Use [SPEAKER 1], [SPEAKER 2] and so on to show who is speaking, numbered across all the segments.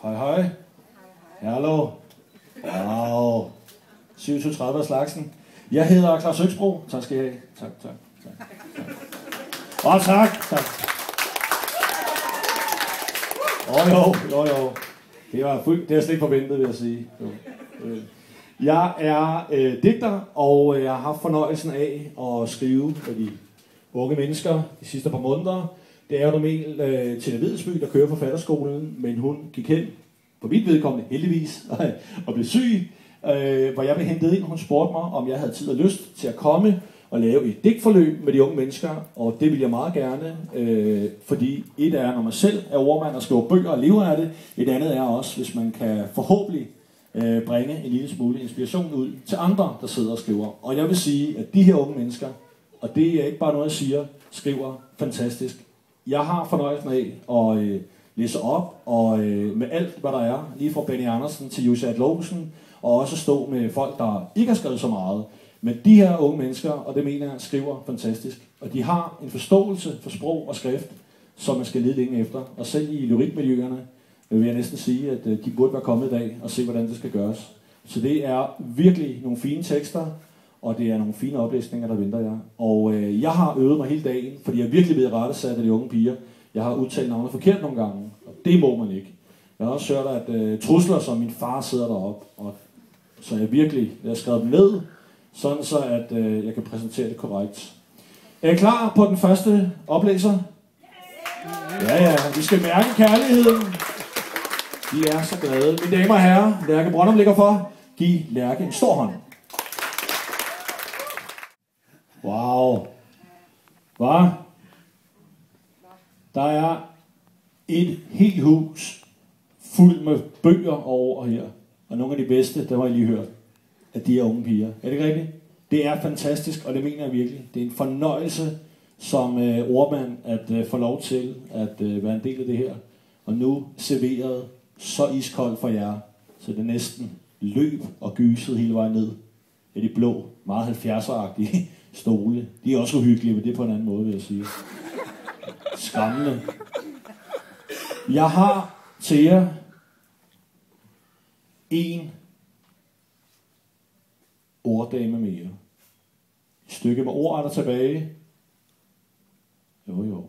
[SPEAKER 1] Hej hej. Hallo. Wow. 2730 af slagsen. Jeg hedder Claus Øksbro. Tak skal I have. Tak. Tak. Jo. Det har jeg slet ikke forventet, vil jeg sige. Jeg er digter, og jeg har haft fornøjelsen af at skrive med de unge mennesker de sidste par måneder. Det er jo normalt Tina Hvidesby, der kører forfatterskolen, men hun gik hen, på mit vedkommende heldigvis, og blev syg, hvor jeg blev hentet ind, og hun spurgte mig, om jeg havde tid og lyst til at komme og lave et digtforløb med de unge mennesker, og det vil jeg meget gerne, fordi et er, når man selv er ordmand og skriver bøger og lever af det, et andet er også, hvis man kan forhåbentlig bringe en lille smule inspiration ud til andre, der sidder og skriver. Og jeg vil sige, at de her unge mennesker, og det er ikke bare noget, jeg siger, skriver fantastisk. Jeg har fornøjelsen af at læse op, og med alt, hvad der er, lige fra Benny Andersen til Jussi Adlercreutz, og også stå med folk, der ikke har skrevet så meget. Men de her unge mennesker, og det mener jeg, skriver fantastisk. Og de har en forståelse for sprog og skrift, som man skal lede længe efter. Og selv i lyrikmiljøerne vil jeg næsten sige, at de burde være kommet i dag og se, hvordan det skal gøres. Så det er virkelig nogle fine tekster, og det er nogle fine oplæsninger, der venter jer. Og jeg har øvet mig hele dagen, fordi jeg virkelig ved at rettesætte de unge piger. Jeg har udtalt navnet forkert nogle gange, og det må man ikke. Jeg har også hørt, at trusler, som min far sidder deroppe, og så jeg har skrevet dem ned, sådan så at jeg kan præsentere det korrekt. Er I klar på den første oplæser? Ja, vi skal mærke kærligheden. De er så glade. Mine damer og herrer, Lærke Brøndum ligger for. Giv Lærke en stor hånd. Wow. Hvad? Der er et helt hus fuldt med bøger over her. Og nogle af de bedste, der har I lige hørt, af de her unge piger. Er det ikke rigtigt? Det er fantastisk, og det mener jeg virkelig. Det er en fornøjelse som ordmand at få lov til at være en del af det her. Og nu serveret så iskoldt for jer, så det næsten løb og gysede hele vejen ned af de blå, meget 70'er-agtige stole. De er også uhyggelige, men det er på en anden måde, vil jeg sige. Skræmmende. Jeg har til jer en orddame mere. Et stykke med ord er der tilbage. Jo.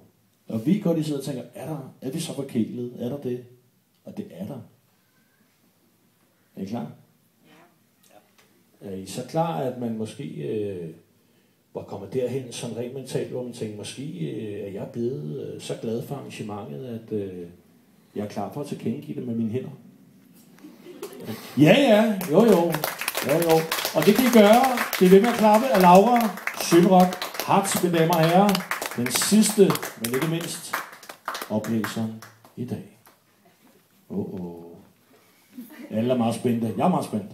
[SPEAKER 1] Og vi godt I sidder og tænker, er vi så forkælet? Er der det? Og det er der. Er I klar? Ja. Er I så klar, at man måske var kommet derhen som rent mentalt, hvor man tænker, måske er jeg blevet så glad for arrangementet, at jeg er klar for at tilkendegive det med mine hænder? Ja. Jo. Og det kan I gøre. Det er ved med at klappe af Laura Sølrock Hartz, mine damer og herrer. Den sidste, men ikke mindst, oplæseren i dag. Alle er meget spændte. Jeg er meget spændt.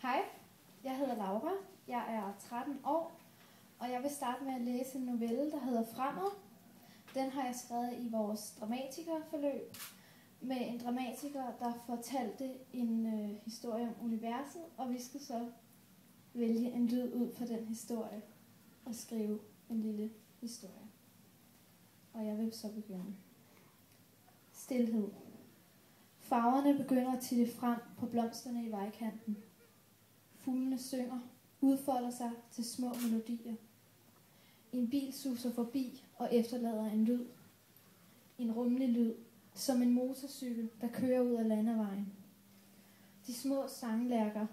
[SPEAKER 2] Hej, jeg hedder Laura. Jeg er 13 år, og jeg vil starte med at læse en novelle, der hedder Fremad. Den har jeg skrevet i vores dramatikerforløb med en dramatiker, der fortalte en historie om universet, og vi skal så vælge en lyd ud fra den historie og skrive en lille historie. Og jeg vil så begynde. Stilhed. Farverne begynder at titte frem på blomsterne i vejkanten. Fuglene synger, udfolder sig til små melodier. En bil suser forbi og efterlader en lyd. En rummelig lyd, som en motorcykel, der kører ud af landevejen. De små sanglærker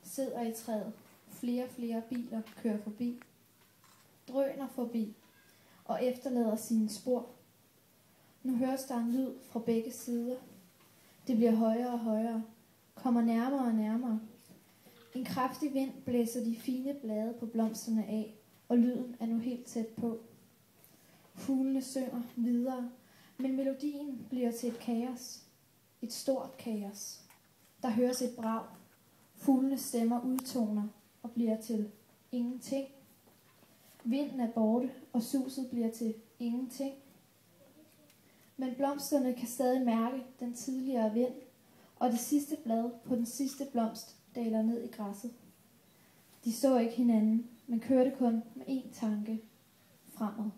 [SPEAKER 2] sidder i træet. Flere biler kører forbi. Drøner forbi og efterlader sine spor. Nu høres der en lyd fra begge sider. Det bliver højere og højere, kommer nærmere og nærmere. En kraftig vind blæser de fine blade på blomsterne af, og lyden er nu helt tæt på. Fuglene synger videre, men melodien bliver til et kaos. Et stort kaos. Der høres et brag. Fuglenes stemmer udtoner og bliver til ingenting. Vinden er borte, og suset bliver til ingenting. Men blomsterne kan stadig mærke den tidligere vind, og det sidste blad på den sidste blomst, daler ned i græsset. De så ikke hinanden, men kørte kun med én tanke: fremad.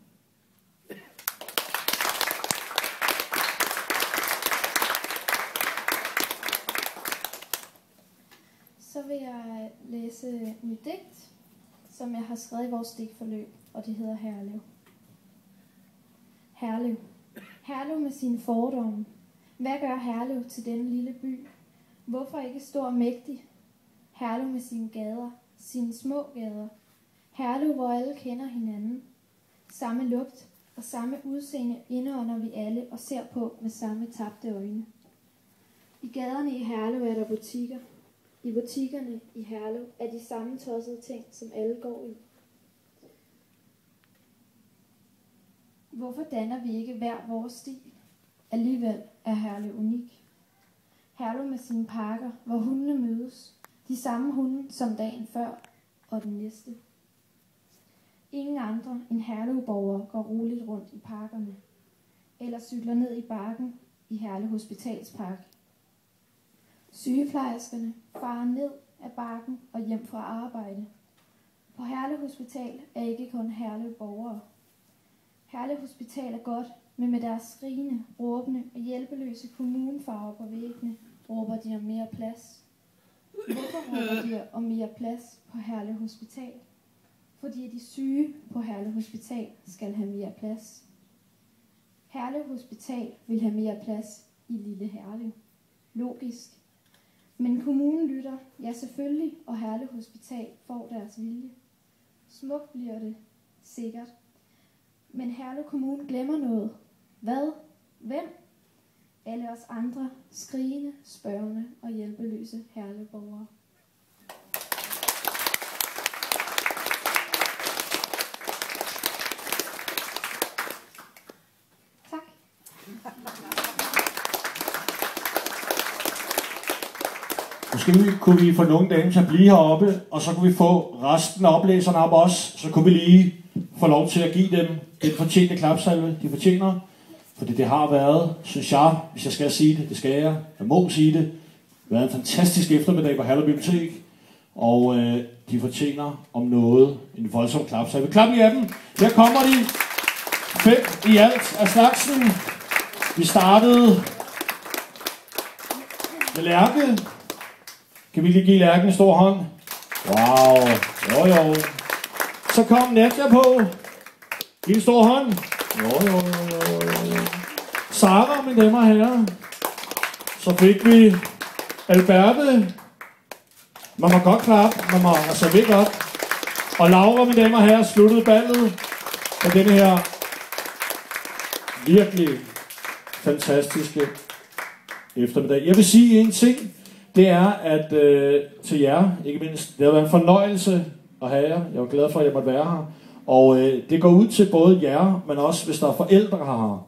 [SPEAKER 2] Så vil jeg læse mit digt, som jeg har skrevet i vores digtforløb, og det hedder Herlev. Herlev. Herlev med sine fordomme. Hvad gør Herlev til denne lille by? Hvorfor ikke stor og mægtig? Herlev med sine gader, sine små gader. Herlev, hvor alle kender hinanden. Samme lugt og samme udseende indånder vi alle og ser på med samme tabte øjne. I gaderne i Herlev er der butikker. I butikkerne i Herlev er de samme tossede ting, som alle går i. Hvorfor danner vi ikke hver vores stil? Alligevel er Herlev unik. Herlev med sine parker, hvor hundene mødes. De samme hunde som dagen før og den næste. Ingen andre end Herlev-borgere går roligt rundt i parkerne. Eller cykler ned i bakken i Herlev Hospitalspark. Sygeplejerskerne farer ned af bakken og hjem fra arbejde. På Herlev Hospital er ikke kun Herlev-borgere. Herlev Hospital er godt, men med deres skrigende, råbende og hjælpeløse kommunefarver på væggene, råber de om mere plads. Hvorfor råber de om mere plads på Herlev Hospital? Fordi de syge på Herlev Hospital skal have mere plads. Herlev Hospital vil have mere plads i lille Herlev. Logisk. Men kommunen lytter, ja selvfølgelig, og Herlev Hospital får deres vilje. Smukt bliver det, sikkert. Men Herlev Kommune glemmer noget. Hvad? Hvem? Alle os andre, skrigende, spørgende og hjælpeløse Herlev-borgere. Tak.
[SPEAKER 1] Måske kunne vi få nogle dage til at blive heroppe, og så kunne vi få resten af oplæserne op også. Så kunne vi lige få lov til at give dem den fortjente klapsalve, de fortjener. Fordi det har været, synes jeg, hvis jeg skal sige det, det skal jeg må sige det, været en fantastisk eftermiddag på Herlev Bibliotek. Og de fortjener om noget en voldsom klapsalve. Klap lige af dem. Her kommer de 5 i alt af slagsen. Vi startede med Lærke. Kan vi lige give Lærken en stor hånd? Wow. Jo. Så kom Nadja på. Giv en stor hånd. Jo. Sara, mine damer og herrer. Så fik vi Alberte. Man må godt klappe. Man må altså virkelig op. Og Laura, mine damer og herrer, sluttede ballet med denne her virkelig fantastiske eftermiddag. Jeg vil sige en ting. Det er, at til jer, ikke mindst, det har været en fornøjelse at have jer. Jeg er glad for, at jeg måtte være her. Og det går ud til både jer, men også hvis der er forældre her,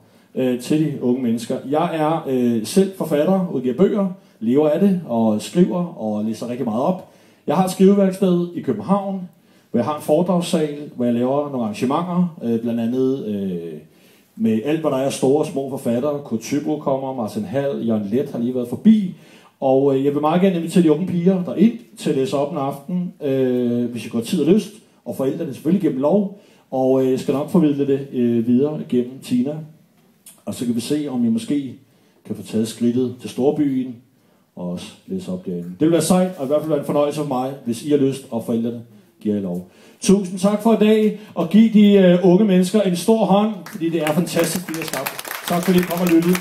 [SPEAKER 1] til de unge mennesker. Jeg er selv forfatter, udgiver bøger, lever af det og skriver og læser rigtig meget op. Jeg har et skriveværksted i København, hvor jeg har en foredragssal, hvor jeg laver nogle arrangementer, blandt andet med alt, hvad der er store og små forfattere. Kurt Thybo kommer, Martin Hall, Jørgen Let har lige været forbi. Og jeg vil meget gerne invitere de unge piger derind til at læse op en aften, hvis I går tid og lyst, og forældrene selvfølgelig gennem lov. Og jeg skal nok formidle det videre gennem Tina. Og så kan vi se, om I måske kan få taget skridtet til storbyen og også læse op derinde. Det vil være sejt, og i hvert fald være en fornøjelse for mig, hvis I har lyst, og forældrene giver jer lov. Tusind tak for i dag, og giv de unge mennesker en stor hånd, fordi det er fantastisk, det er skabt. Tak fordi I kom og lyttede.